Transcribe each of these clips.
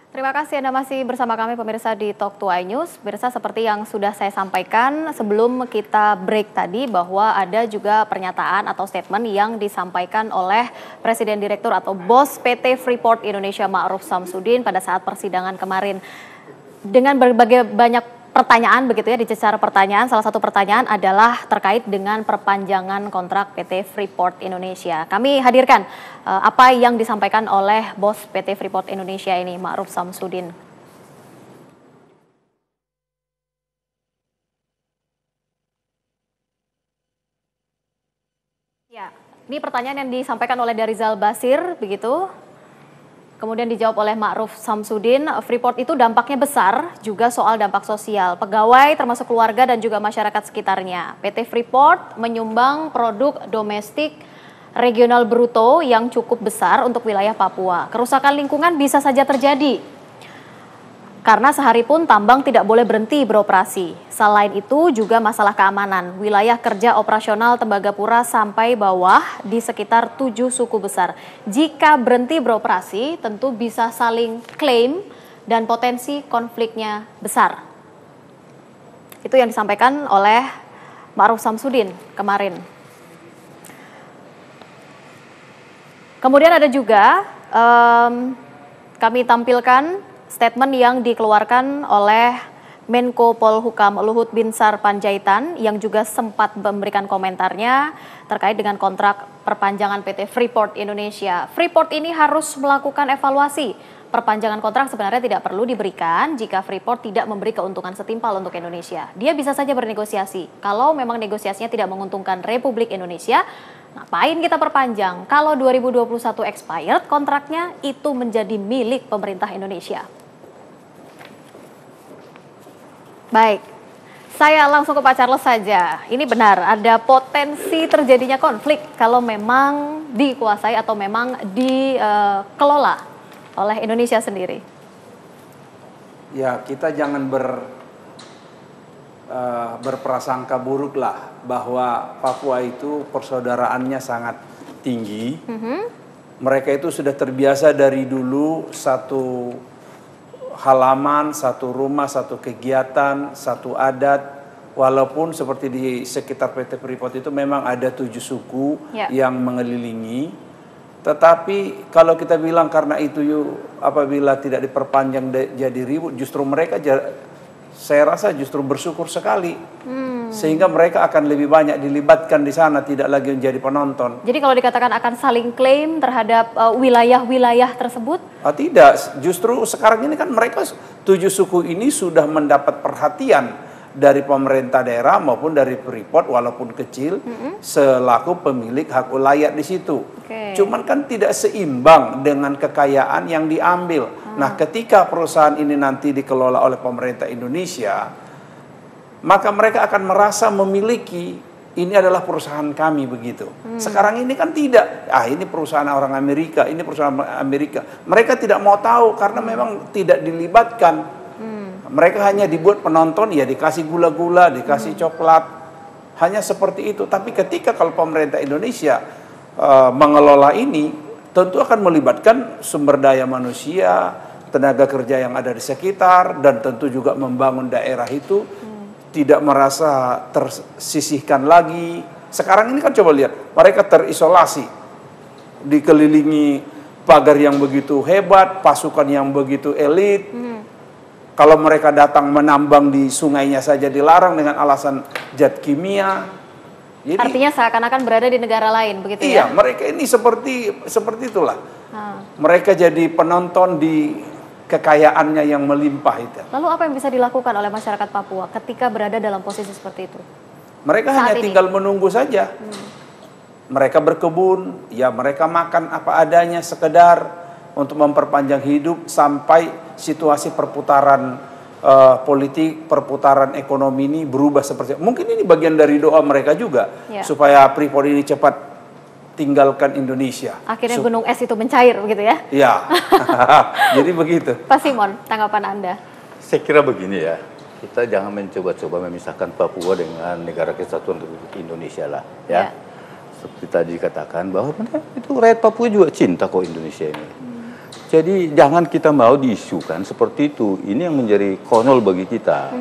Terima kasih Anda masih bersama kami pemirsa di Talk to iNews. Pemirsa, seperti yang sudah saya sampaikan sebelum kita break tadi bahwa ada juga pernyataan atau statement yang disampaikan oleh Presiden Direktur atau Bos PT Freeport Indonesia Ma'ruf Samsudin pada saat persidangan kemarin. Dengan berbagai banyak pertanyaan begitu ya, dicecar pertanyaan, salah satu pertanyaan adalah terkait dengan perpanjangan kontrak PT Freeport Indonesia. Kami hadirkan apa yang disampaikan oleh Bos PT Freeport Indonesia ini, Ma'ruf Samsudin. Ya, ini pertanyaan yang disampaikan oleh Darizal Basir begitu. Kemudian dijawab oleh Ma'ruf Samsudin, Freeport itu dampaknya besar, juga soal dampak sosial. Pegawai termasuk keluarga dan juga masyarakat sekitarnya. PT Freeport menyumbang produk domestik regional bruto yang cukup besar untuk wilayah Papua. Kerusakan lingkungan bisa saja terjadi, karena sehari pun tambang tidak boleh berhenti beroperasi. Selain itu juga masalah keamanan. Wilayah kerja operasional Tembagapura sampai bawah di sekitar 7 suku besar. Jika berhenti beroperasi tentu bisa saling klaim dan potensi konfliknya besar. Itu yang disampaikan oleh Ma'ruf Samsudin kemarin. Kemudian ada juga kami tampilkan statement yang dikeluarkan oleh Menko Polhukam Luhut Binsar Panjaitan yang juga sempat memberikan komentarnya terkait dengan kontrak perpanjangan PT Freeport Indonesia. Freeport ini harus melakukan evaluasi. Perpanjangan kontrak sebenarnya tidak perlu diberikan jika Freeport tidak memberi keuntungan setimpal untuk Indonesia. Dia bisa saja bernegosiasi. Kalau memang negosiasinya tidak menguntungkan Republik Indonesia, ngapain kita perpanjang? Kalau 2021 expired kontraknya, itu menjadi milik pemerintah Indonesia. Baik, saya langsung ke Pak Charles saja. Ini benar, ada potensi terjadinya konflik kalau memang dikuasai atau memang dikelola oleh Indonesia sendiri. Ya, kita jangan berprasangka buruk lah bahwa Papua itu persaudaraannya sangat tinggi. Mereka itu sudah terbiasa dari dulu satu halaman, satu rumah, satu kegiatan, satu adat. Walaupun seperti di sekitar PT Freeport itu memang ada 7 suku yang mengelilingi. Tetapi kalau kita bilang karena itu apabila tidak diperpanjang jadi ribut, justru mereka saya rasa justru bersyukur sekali. Sehingga mereka akan lebih banyak dilibatkan di sana, tidak lagi menjadi penonton. Jadi kalau dikatakan akan saling klaim terhadap wilayah-wilayah tersebut? Tidak, justru sekarang ini kan mereka 7 suku ini sudah mendapat perhatian dari pemerintah daerah maupun dari Freeport walaupun kecil selaku pemilik hak ulayat di situ. Cuman kan tidak seimbang dengan kekayaan yang diambil. Nah, ketika perusahaan ini nanti dikelola oleh pemerintah Indonesia, maka mereka akan merasa memiliki ini adalah perusahaan kami begitu. Sekarang ini kan tidak. Ini perusahaan orang Amerika, ini perusahaan Amerika. Mereka tidak mau tahu karena memang tidak dilibatkan. Mereka hanya dibuat penonton, ya dikasih gula-gula, dikasih coklat. Hanya seperti itu. Tapi ketika kalau pemerintah Indonesia mengelola ini, tentu akan melibatkan sumber daya manusia, tenaga kerja yang ada di sekitar, dan tentu juga membangun daerah itu tidak merasa tersisihkan lagi. Sekarang ini kan coba lihat, mereka terisolasi, dikelilingi pagar yang begitu hebat, pasukan yang begitu elit. Kalau mereka datang menambang di sungainya saja dilarang dengan alasan zat kimia. Jadi, artinya seakan-akan berada di negara lain, begitu ya? Iya, mereka ini seperti itulah. Mereka jadi penonton di kekayaannya yang melimpah itu. Lalu apa yang bisa dilakukan oleh masyarakat Papua ketika berada dalam posisi seperti itu? Mereka hanya tinggal menunggu saja. Mereka berkebun, ya mereka makan apa adanya sekedar untuk memperpanjang hidup sampai situasi perputaran politik, perputaran ekonomi ini berubah seperti. Mungkin ini bagian dari doa mereka juga supaya Freeport ini cepat tinggalkan Indonesia. Akhirnya gunung es itu mencair begitu ya? Iya. Jadi begitu. Pak Simon, tanggapan Anda? Saya kira begini ya, kita jangan mencoba-coba memisahkan Papua dengan Negara Kesatuan Republik Indonesia lah, ya. Seperti tadi dikatakan bahwa itu rakyat Papua juga cinta kok Indonesia ini. Jadi jangan kita mau diisukan seperti itu. Ini yang menjadi konyol bagi kita.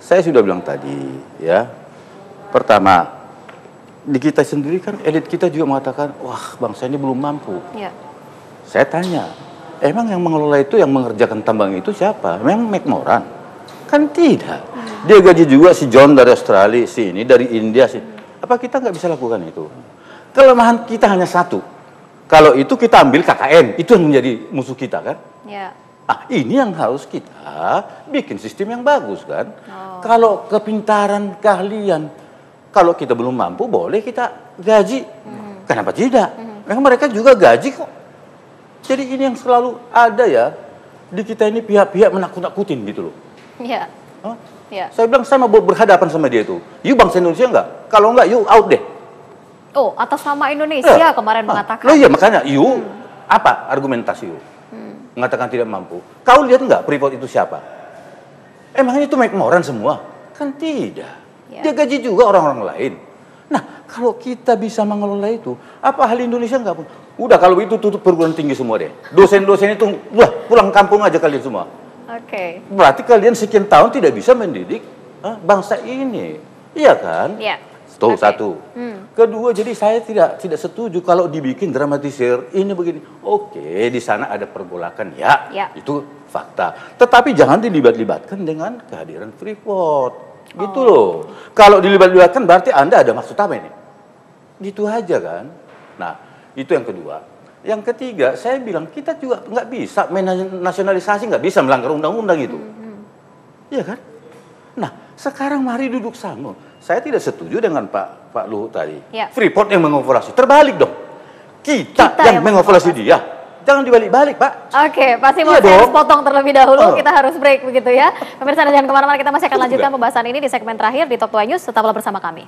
Saya sudah bilang tadi, ya. Pertama, di kita sendiri kan elit kita juga mengatakan, wah bangsa ini belum mampu. Ya. Saya tanya, emang yang mengelola itu, yang mengerjakan tambang itu siapa? Memang McMoran? Kan tidak. Dia gaji juga si John dari Australia, si ini dari India. Apa kita nggak bisa lakukan itu? Kelemahan kita hanya satu. Kalau itu kita ambil KKN, itu yang menjadi musuh kita kan? Ya. Ah, ini yang harus kita bikin sistem yang bagus kan? Kalau kepintaran, keahlian, kalau kita belum mampu boleh kita gaji. Kenapa tidak? Memang mereka juga gaji kok. Jadi ini yang selalu ada ya, di kita ini pihak-pihak menakut-nakutin gitu loh. Ya. Hah? Ya. Saya bilang saya mau berhadapan sama dia itu. You bangsa Indonesia enggak? Kalau enggak, you out deh. Oh, atas nama Indonesia kemarin mengatakan. Loh iya makanya, you apa argumentasi you? Mengatakan tidak mampu. Kau lihat enggak Freeport itu siapa? Emangnya itu McMoran semua? Kan tidak. Ya. Dia gaji juga orang-orang lain. Nah, kalau kita bisa mengelola itu, apa hal Indonesia enggak pun? Udah kalau itu tutup perguruan tinggi semua deh. Dosen-dosen itu, wah pulang kampung aja kalian semua. Oke. Berarti kalian sekian tahun tidak bisa mendidik bangsa ini. Iya kan? Ya. Tuh, Oke. satu. Kedua, jadi saya tidak setuju kalau dibikin dramatisir ini begini. Oke, di sana ada pergolakan ya, Ya. itu fakta. Tetapi jangan dilibat-libatkan dengan kehadiran Freeport. Gitu loh. Kalau dilibat-libatkan berarti Anda ada maksud apa ini? Gitu aja kan. Nah, itu yang kedua. Yang ketiga, saya bilang kita juga nggak bisa nasionalisasi, nggak bisa melanggar undang-undang itu. Iya kan? Nah, sekarang mari duduk sama. Saya tidak setuju dengan Pak Luhut tadi. Ya. Freeport yang mengoperasi. Terbalik dong. Kita yang mengoperasi dia. Jangan dibalik-balik, Pak. Oke, pasti mau Iya saya dong. harus potong terlebih dahulu. Kita harus break begitu ya. Pemirsa jangan kemana-mana, kita masih akan Betul lanjutkan juga. pembahasan ini di segmen terakhir di Top 2 News. Tetaplah bersama kami.